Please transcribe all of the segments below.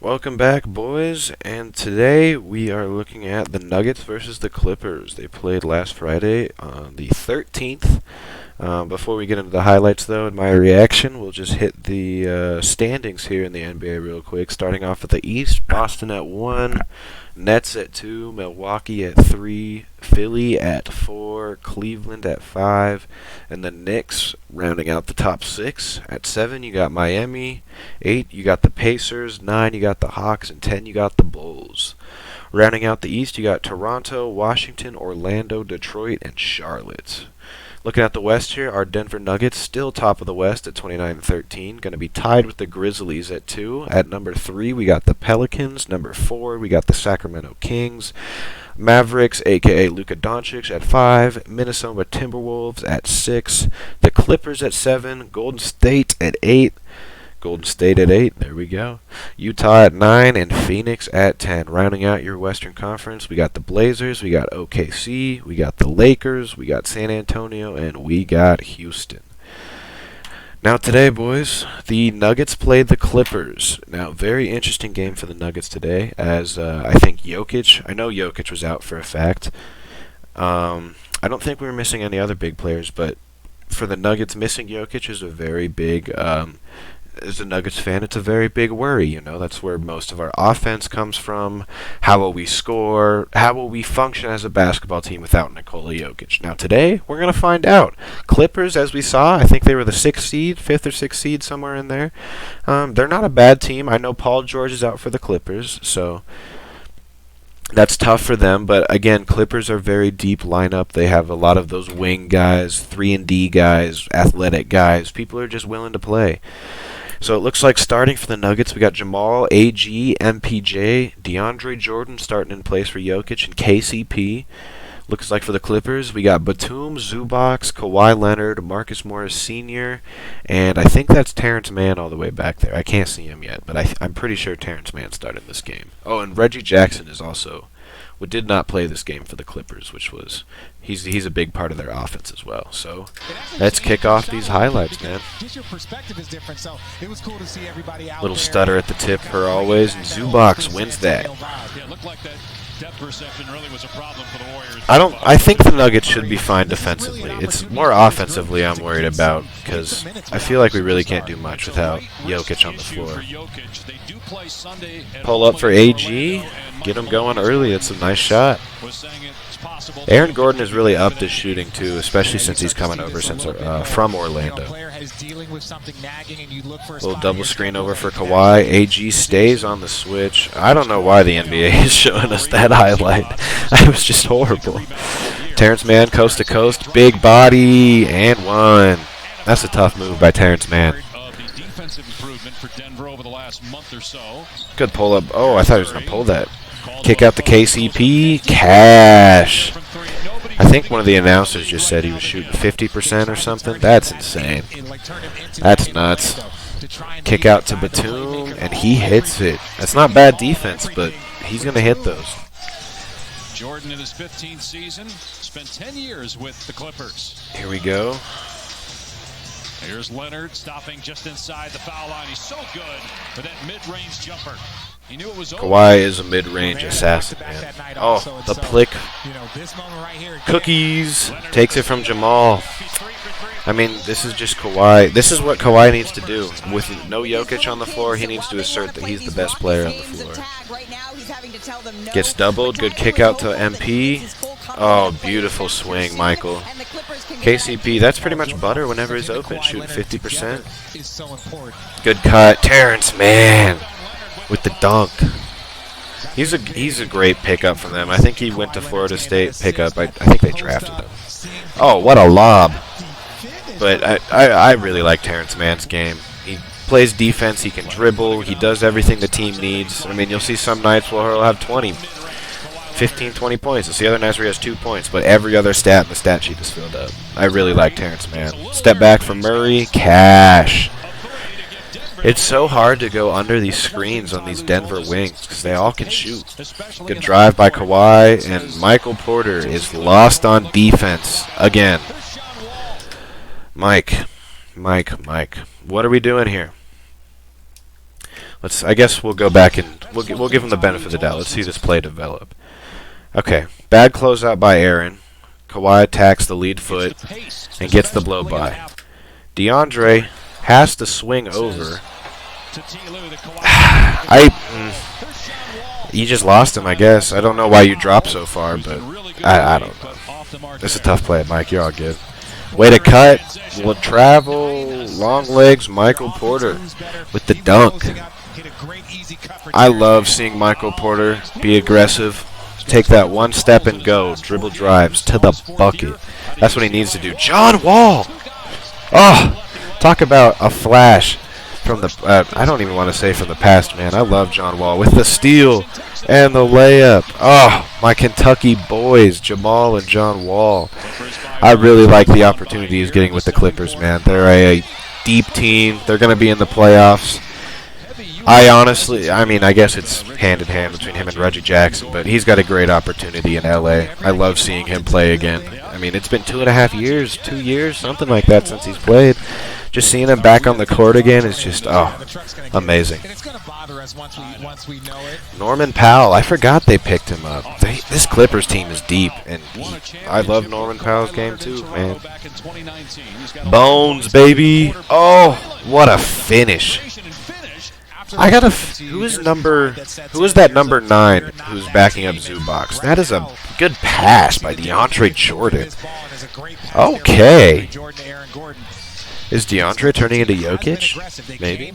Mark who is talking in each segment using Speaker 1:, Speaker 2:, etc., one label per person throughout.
Speaker 1: Welcome back, boys, and today we are looking at the Nuggets versus the Clippers. They played last Friday on the 13th. Before we get into the highlights, though, and my reaction, we'll just hit the standings here in the NBA real quick. Starting off at the East, Boston at 1, Nets at 2, Milwaukee at 3, Philly at 4, Cleveland at 5, and the Knicks rounding out the top 6. At 7, you got Miami. 8, you got the Pacers. 9, you got the Hawks. And 10, you got the Bulls. Rounding out the East, you got Toronto, Washington, Orlando, Detroit, and Charlotte. Looking at the West here, our Denver Nuggets still top of the West at 29-13. Going to be tied with the Grizzlies at 2. At number 3, we got the Pelicans. Number 4, we got the Sacramento Kings. Mavericks, a.k.a. Luka Doncic, at 5. Minnesota Timberwolves at 6. The Clippers at 7. Golden State at 8. Golden State at 8, there we go. Utah at 9, and Phoenix at 10. Rounding out your Western Conference, we got the Blazers, we got OKC, we got the Lakers, we got San Antonio, and we got Houston. Now today, boys, the Nuggets played the Clippers. Now, very interesting game for the Nuggets today, as I think I know Jokic was out for a fact. I don't think we were missing any other big players, but for the Nuggets, missing Jokic is a very big as a Nuggets fan, it's a very big worry. You know, that's where most of our offense comes from. How will we score? How will we function as a basketball team without Nikola Jokic? Now, today, we're going to find out. Clippers, as we saw, I think they were the 6th seed, 5th or 6th seed, somewhere in there. They're not a bad team. I know Paul George is out for the Clippers, so that's tough for them. But, again, Clippers are a very deep lineup. They have a lot of those wing guys, 3-and-D guys, athletic guys. People are just willing to play. So it looks like starting for the Nuggets, we got Jamal, AG, MPJ, DeAndre Jordan starting in place for Jokic, and KCP. Looks like for the Clippers, we got Batum, Zubac, Kawhi Leonard, Marcus Morris Sr., and I think that's Terrence Mann all the way back there. I can't see him yet, but I'm pretty sure Terrence Mann started this game. Oh, and Reggie Jackson is also, did not play this game for the Clippers, which was, he's a big part of their offense as well. So let's kick off these highlights, man. Little stutter at the tip per always, and Zubac wins that. I think the Nuggets should be fine defensively. It's more offensively I'm worried about, because I feel like we really can't do much without Jokic on the floor. Pull up for AG. Get him going early. It's a nice shot. Aaron Gordon has really upped his shooting, too, especially since he's coming over from Orlando. Little double screen over for Kawhi. AG stays on the switch. I don't know why the NBA is showing us that highlight. It was just horrible. Terrence Mann, coast to coast. Big body, and one. That's a tough move by Terrence Mann. Good pull-up. Oh, I thought he was going to pull that. Kick out to KCP. Cash. I think one of the announcers just said he was shooting 50% or something. That's insane. That's nuts. Kick out to Batum, and he hits it. That's not bad defense, but he's going to hit those.
Speaker 2: Jordan in his 15th season spent 10 years with the Clippers.
Speaker 1: Here we go.
Speaker 2: Here's Leonard stopping just inside the foul line. He's so good for that mid-range jumper. He knew it was over.
Speaker 1: Kawhi is a mid-range assassin, man. Oh, the plick. Cookies. Takes it from Jamal. I mean, this is just Kawhi. This is what Kawhi needs to do. With no Jokic on the floor, he needs to assert that he's the best player on the floor. Gets doubled. Good kick out to MP. Oh, beautiful swing, Michael. KCP, that's pretty much butter whenever he's open, shooting 50%. Good cut. Terrence Mann with the dunk. He's a great pickup from them. I think he went to Florida State pickup. I think they drafted him. Oh, what a lob. But I really like Terrence Mann's game. He plays defense. He can dribble. He does everything the team needs. I mean, you'll see some nights where he'll have 15, 20 points. It's the other nights where he has 2 points, but every other stat in the stat sheet is filled up. I really like Terrence Mann. Step back from Murray. Cash. It's so hard to go under these screens on these Denver wings because they all can shoot. Good drive by Kawhi, and Michael Porter is lost on defense again. Mike, what are we doing here? I guess we'll go back and we'll give him the benefit of the doubt. Let's see this play develop. Okay, bad closeout by Aaron. Kawhi attacks the lead foot and gets the blow by. DeAndre has to swing over. You just lost him, I guess. I don't know why you dropped so far, but I don't know. It's a tough play, Mike. You're all good. Way to cut. Will travel. Long legs. Michael Porter with the dunk. I love seeing Michael Porter be aggressive. Take that one step and go. Dribble drives to the bucket. That's what he needs to do. John Wall. Oh, talk about a flash from the, I don't even want to say from the past, man. I love John Wall with the steal and the layup. Oh, my Kentucky boys, Jamal and John Wall. I really like the opportunity he's getting with the Clippers, man. They're a deep team. They're going to be in the playoffs. I guess it's hand in hand between him and Reggie Jackson, but he's got a great opportunity in LA. I love seeing him play again. I mean, it's been 2.5 years, 2 years, something like that since he's played. Just seeing him back on the court again is just, amazing. Norman Powell, I forgot they picked him up. This Clippers team is deep, and I love Norman Powell's game too, man. Bones, baby. Oh, what a finish. Who is that number 9 who's backing up Zubox? That is a good pass by DeAndre Jordan. Okay. Is DeAndre turning into Jokic? Maybe.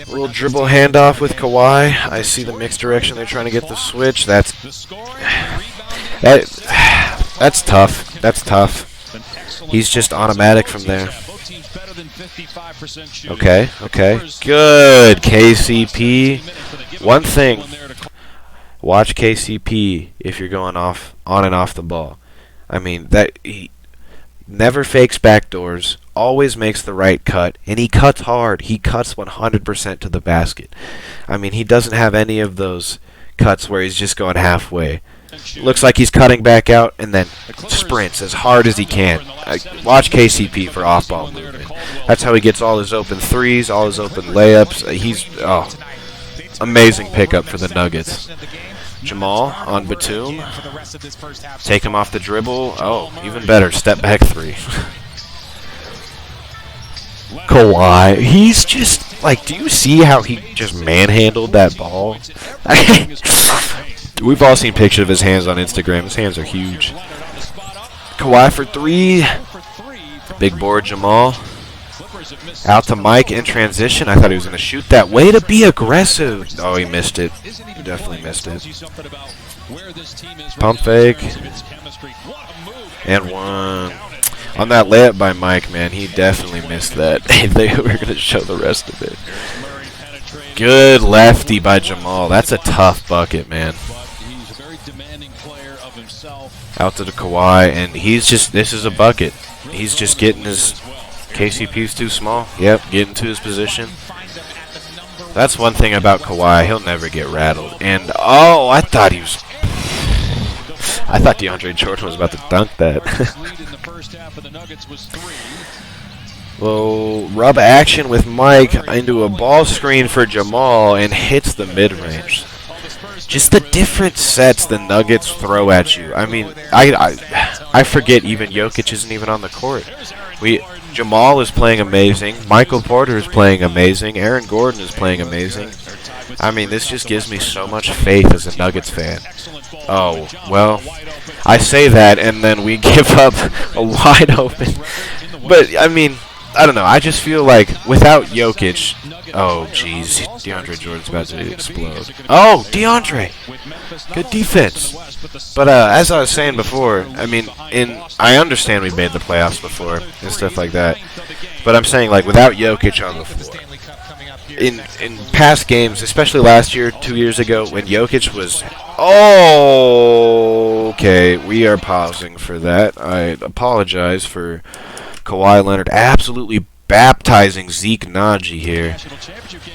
Speaker 1: A little dribble handoff with Kawhi. I see the mixed direction. They're trying to get the switch. That's tough. That's tough. He's just automatic from there. Okay. Good, KCP. One thing. Watch KCP if you're going on and off the ball. I mean, he never fakes backdoors, always makes the right cut, and he cuts hard. He cuts 100% to the basket. I mean, he doesn't have any of those cuts where he's just going halfway. Looks like he's cutting back out and then sprints as hard as he can. Watch KCP for off-ball movement. That's how he gets all his open threes, all his open layups. Amazing pickup for the Nuggets. Jamal on Batum. Take him off the dribble. Oh, even better. Step back three. Kawhi. He's just, do you see how he just manhandled that ball? We've all seen pictures of his hands on Instagram. His hands are huge. Kawhi for 3. Big board, Jamal. Out to Mike in transition. I thought he was going to shoot that. Way to be aggressive. Oh, he missed it. He definitely missed it. Pump fake. And 1. On that layup by Mike, man, he definitely missed that. They were going to show the rest of it. Good lefty by Jamal. That's a tough bucket, man. Out to the Kawhi, and this is a bucket. He's just getting his... KCP's too small. Yep, getting to his position. That's one thing about Kawhi. He'll never get rattled. And, I thought DeAndre Jordan was about to dunk that. Well, rub action with Mike into a ball screen for Jamal and hits the mid-range. Just the different sets the Nuggets throw at you. I mean, I forget even Jokic isn't even on the court. Jamal is playing amazing. Michael Porter is playing amazing. Aaron Gordon is playing amazing. I mean, this just gives me so much faith as a Nuggets fan. Oh, well, I say that and then we give up a wide open. But, I mean, I don't know. I just feel like without Jokic... Oh, jeez. DeAndre Jordan's about to explode. Oh, DeAndre! Good defense. But as I was saying before, I mean, I understand we made the playoffs before and stuff like that. But I'm saying, without Jokic on the floor, in past games, especially last year, 2 years ago, when Jokic was... Oh, okay. We are pausing for that. I apologize for Kawhi Leonard absolutely baptizing Zeke Naji here.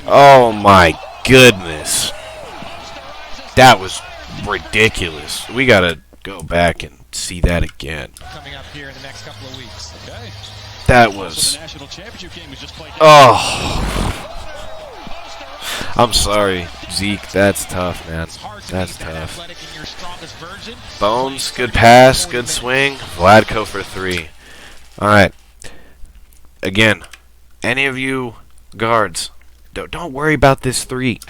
Speaker 1: Oh my goodness. That was ridiculous. We gotta go back and see that again.
Speaker 3: Coming up here in the next couple of weeks. Okay.
Speaker 1: That was... Oh. I'm sorry, Zeke. That's tough, man. That's tough. Bones, good pass, good swing. Vladko for 3. All right. Again, any of you guards, don't worry about this 3.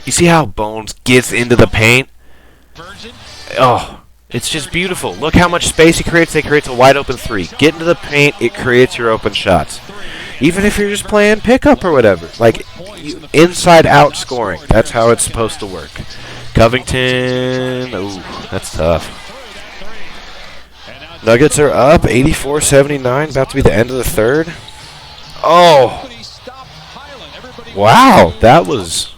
Speaker 1: You see how Bones gets into the paint? Oh, it's just beautiful. Look how much space he creates. He creates a wide open 3. Get into the paint, it creates your open shots. Even if you're just playing pickup or whatever. Like, inside-out scoring. That's how it's supposed to work. Covington. Ooh, that's tough. Nuggets are up, 84-79. About to be the end of the third. Oh. Wow, that was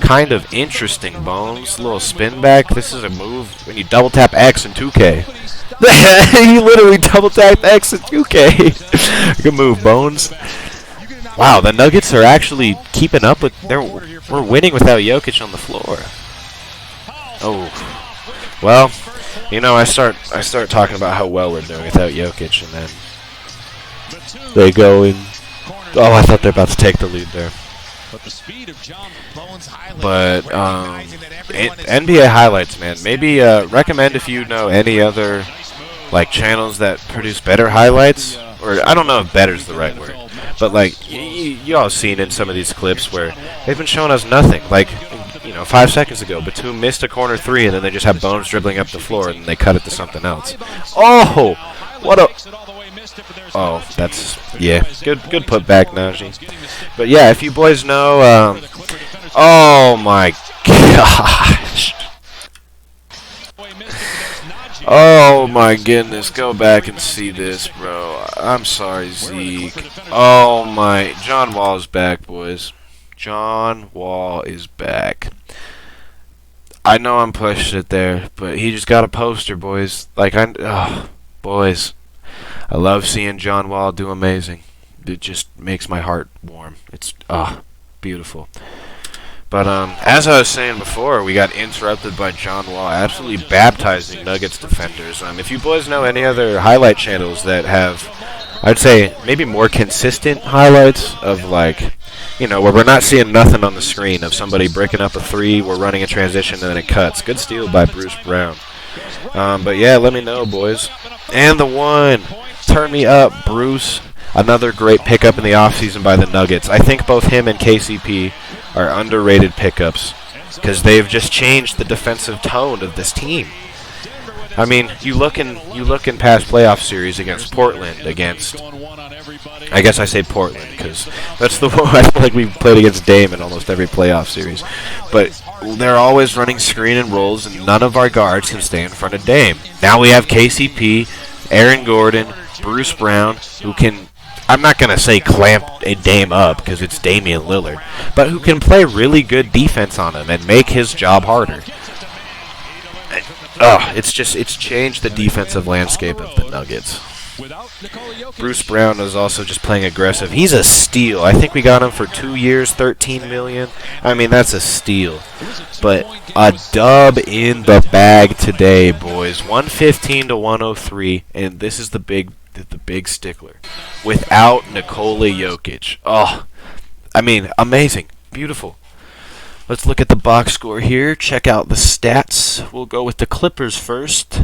Speaker 1: kind of interesting, Bones. A little spin back. This is a move when you double tap X in 2K. He literally double tapped X in 2K. Good move, Bones. Wow, the Nuggets are actually keeping up with. We're winning without Jokic on the floor. Oh, well, you know, I start talking about how well we're doing without Jokic, and then they go in. Oh, I thought they were about to take the lead there. But NBA highlights, man. Maybe recommend if you know any other like channels that produce better highlights, or I don't know if better is the right word, but like you all seen in some of these clips where they've been showing us nothing. Like, you know, 5 seconds ago, Batum missed a corner 3, and then they just have Bones dribbling up the floor, and they cut it to something else. Oh, what a... Oh, that's, yeah, good put back, Najee. But yeah, if you boys know, oh my gosh. Oh my goodness, go back and see this, bro. I'm sorry, Zeke. Oh my, John Wall is back, boys. John Wall is back. I know I'm pushing it there, but he just got a poster, boys. Like, boys. I love seeing John Wall do amazing. It just makes my heart warm. It's beautiful. But as I was saying before, we got interrupted by John Wall absolutely baptizing Nuggets defenders. If you boys know any other highlight channels that have, I'd say, maybe more consistent highlights of, like, you know, where we're not seeing nothing on the screen of somebody breaking up a 3, we're running a transition, and then it cuts. Good steal by Bruce Brown. But yeah, let me know, boys. And the one. Turn me up, Bruce. Another great pickup in the offseason by the Nuggets. I think both him and KCP are underrated pickups because they've just changed the defensive tone of this team. I mean, you look in past playoff series against Portland, I guess I say Portland because that's the one I feel like we've played against Dame in almost every playoff series. But they're always running screen and rolls, and none of our guards can stay in front of Dame. Now we have KCP, Aaron Gordon, Bruce Brown, who can, I'm not going to say clamp a Dame up because it's Damian Lillard, but who can play really good defense on him and make his job harder. It's changed the defensive landscape of the Nuggets. Bruce Brown is also just playing aggressive. He's a steal. I think we got him for 2 years, $13 million. I mean, that's a steal. But a dub in the bag today, boys. 115-103, and this is the big stickler. Without Nikola Jokic. Oh, I mean, amazing. Beautiful. Let's look at the box score here. Check out the stats. We'll go with the Clippers first.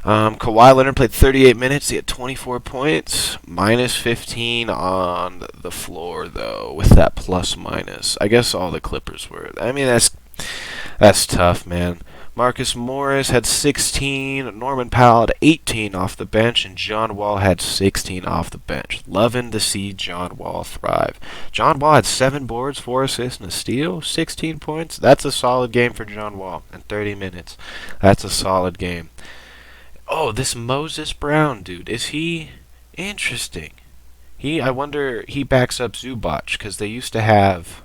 Speaker 1: Kawhi Leonard played 38 minutes. He had 24 points. Minus 15 on the floor, though, with that plus-minus. I guess all the Clippers were. I mean, that's tough, man. Marcus Morris had 16. Norman Powell had 18 off the bench. And John Wall had 16 off the bench. Loving to see John Wall thrive. John Wall had 7 boards, 4 assists, and a steal. 16 points. That's a solid game for John Wall in 30 minutes. That's a solid game. Oh, this Moses Brown dude, is he interesting? I wonder, he backs up Zubac, because they used to have,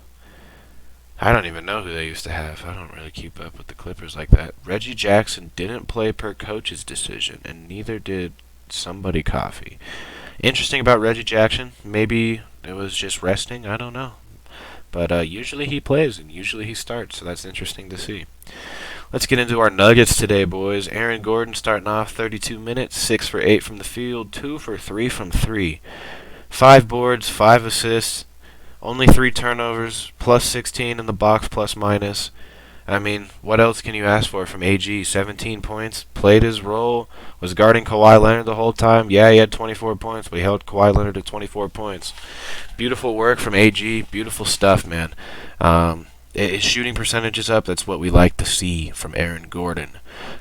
Speaker 1: I don't even know who they used to have. I don't really keep up with the Clippers like that. Reggie Jackson didn't play per coach's decision, and neither did somebody Coffee. Interesting about Reggie Jackson, maybe it was just resting, I don't know. But usually he plays, and usually he starts, so that's interesting to see. Let's get into our Nuggets today, boys. Aaron Gordon starting off 32 minutes, 6 for 8 from the field, 2 for 3 from 3. 5 boards, 5 assists, only 3 turnovers, plus 16 in the box, plus minus. I mean, what else can you ask for from AG? 17 points, played his role, was guarding Kawhi Leonard the whole time. Yeah, he had 24 points, but he held Kawhi Leonard to 24 points. Beautiful work from AG. Beautiful stuff, man. His shooting percentage is up. That's what we like to see from Aaron Gordon.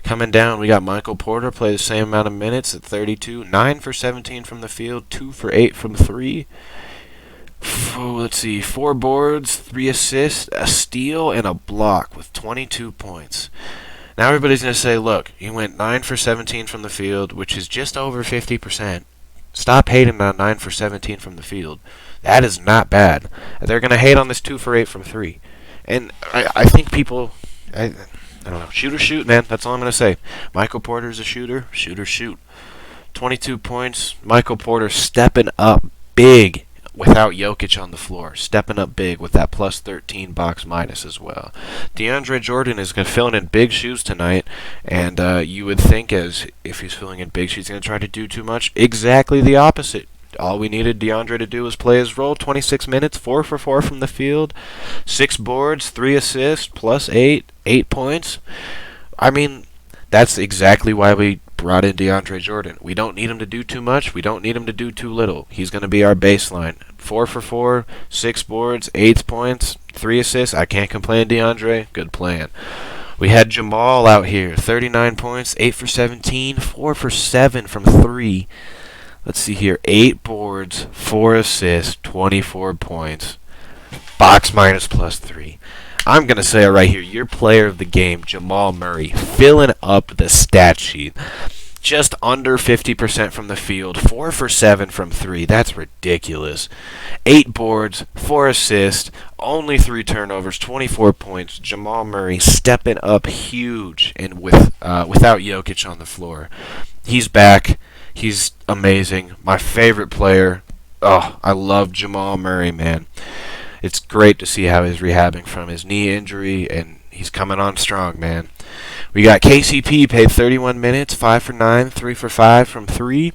Speaker 1: Coming down, we got Michael Porter, play the same amount of minutes at 32. 9 for 17 from the field, 2 for 8 from 3. Let's see, 4 boards, 3 assists, a steal, and a block with 22 points. Now everybody's going to say, look, he went 9 for 17 from the field, which is just over 50%. Stop hating on 9 for 17 from the field. That is not bad. They're going to hate on this 2 for 8 from 3. And I think people, I don't know, shoot or shoot, man. That's all I'm going to say. Michael Porter's a shooter. Shoot or shoot. 22 points. Michael Porter stepping up big without Jokic on the floor. Stepping up big with that plus 13 box minus as well. DeAndre Jordan is filling in big shoes tonight, and you would think as if he's filling in big shoes, he's going to try to do too much. Exactly the opposite. All we needed DeAndre to do was play his role. 26 minutes, 4 for 4 from the field, 6 boards, 3 assists, plus 8 points. I mean, that's exactly why we brought in DeAndre Jordan. We don't need him to do too much. We don't need him to do too little. He's going to be our baseline. 4 for 4, 6 boards, 8 points, 3 assists. I can't complain, DeAndre. Good plan. We had Jamal out here. 39 points, 8 for 17, 4 for 7 from 3. Let's see here. 8 boards, 4 assists, 24 points. Box minus plus 3. I'm going to say it right here. Your player of the game, Jamal Murray, filling up the stat sheet. Just under 50% from the field. 4 for 7 from 3. That's ridiculous. 8 boards, 4 assists, only 3 turnovers, 24 points. Jamal Murray stepping up huge and without Jokic on the floor. He's back. He's amazing. My favorite player. Oh, I love Jamal Murray, man. It's great to see how he's rehabbing from his knee injury, and he's coming on strong, man. We got KCP, paid 31 minutes, 5 for 9, 3 for 5 from 3.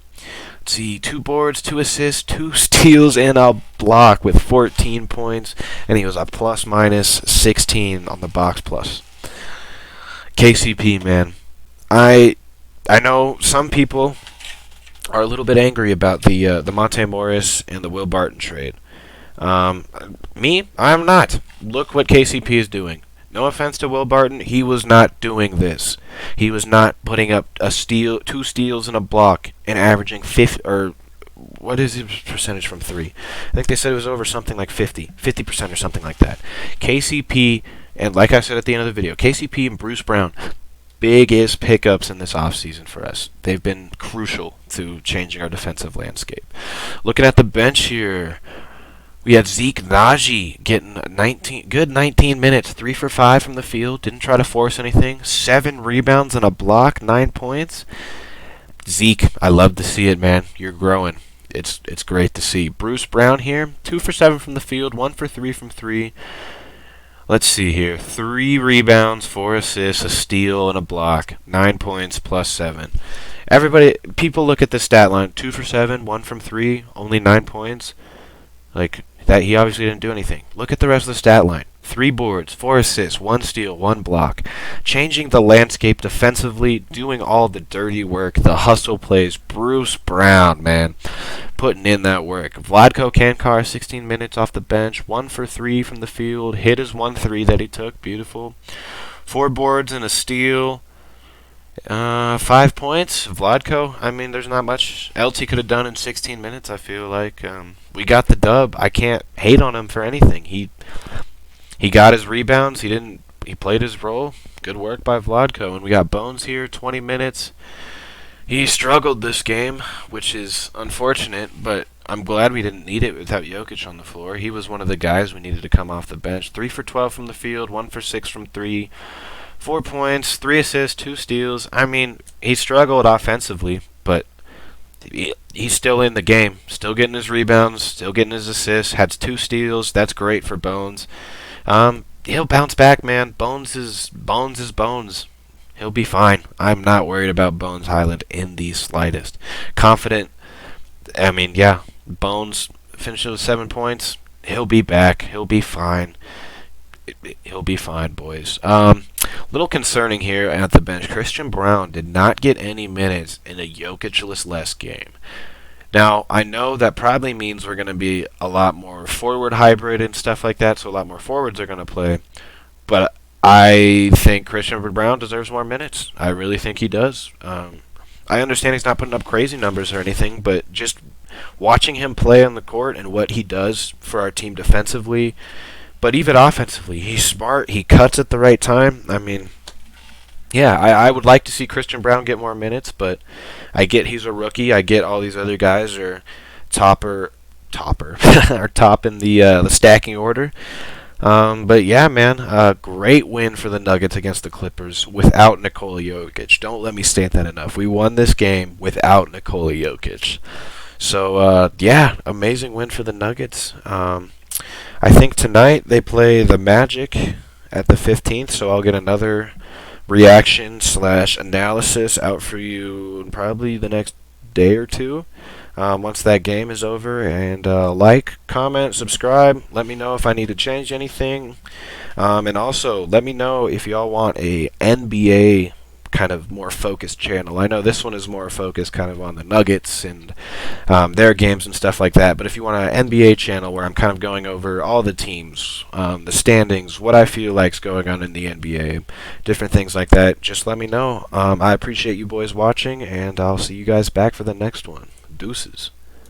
Speaker 1: Let's see, 2 boards, 2 assists, 2 steals, and a block with 14 points, and he was a plus minus 16 on the box plus. KCP, man. I know some people are a little bit angry about the Monte Morris and the Will Barton trade. Me, I'm not. Look what KCP is doing. No offense to Will Barton, he was not doing this. He was not putting up a steal, 2 steals and a block, and averaging 50 or what is his percentage from 3? I think they said it was over something like 50% or something like that. KCP, and like I said at the end of the video, KCP and Bruce Brown, biggest pickups in this offseason for us. They've been crucial to changing our defensive landscape. Looking at the bench here, we had Zeke Naji getting 19 minutes, 3 for 5 from the field. Didn't try to force anything. 7 rebounds and a block, 9 points. Zeke, I love to see it, man. You're growing. It's great to see. Bruce Brown here, 2 for 7 from the field, 1 for 3 from 3. Let's see here. 3 rebounds, 4 assists, a steal, and a block. 9 points plus 7. People look at the stat line. 2 for 7, 1 from 3, only 9 points. Like that, he obviously didn't do anything. Look at the rest of the stat line. 3 boards, 4 assists, 1 steal, 1 block. Changing the landscape defensively, doing all the dirty work, the hustle plays. Bruce Brown, man, putting in that work. Vladko Kankar, 16 minutes off the bench, 1 for 3 from the field. Hit his 1 3 that he took. Beautiful. 4 boards and a steal. 5 points. Vladko, I mean, there's not much else he could have done in 16 minutes, I feel like. We got the dub. I can't hate on him for anything. He got his rebounds. He played his role. Good work by Vladko. And we got Bones here, 20 minutes. He struggled this game, which is unfortunate, but I'm glad we didn't need it without Jokic on the floor. He was one of the guys we needed to come off the bench. 3 for 12 from the field, 1 for 6 from 3. 4 points, 3 assists, 2 steals. I mean, he struggled offensively, but he's still in the game. Still getting his rebounds, still getting his assists. Had 2 steals. That's great for Bones. he'll bounce back, man. Bones is Bones. He'll be fine. I'm not worried about Bones Highland in the slightest. Confident. I mean, yeah, Bones finishes with 7 points. He'll be back. He'll be fine. He'll be fine, boys. Little concerning here at the bench. Christian Brown did not get any minutes in a Jokicless game. Now, I know that probably means we're going to be a lot more forward hybrid and stuff like that, so a lot more forwards are going to play. But I think Christian Brown deserves more minutes. I really think he does. I understand he's not putting up crazy numbers or anything, but just watching him play on the court and what he does for our team defensively, but even offensively, he's smart. He cuts at the right time. I mean, yeah, I would like to see Christian Brown get more minutes, but I get he's a rookie. I get all these other guys are topper, are top in the stacking order. But yeah, man, great win for the Nuggets against the Clippers without Nikola Jokic. Don't let me state that enough. We won this game without Nikola Jokic. So yeah, amazing win for the Nuggets. I think tonight they play the Magic at the 15th, so I'll get another reaction slash analysis out for you in probably the next day or two. Once that game is over, and like, comment, subscribe. Let me know if I need to change anything, and also let me know if y'all want a NBA kind of more focused channel. I know this one is more focused kind of on the Nuggets and their games and stuff like that, but if you want an NBA channel where I'm kind of going over all the teams, the standings, what I feel like's going on in the NBA, different things like that, just let me know. I appreciate you boys watching, and I'll see you guys back for the next one. Deuces.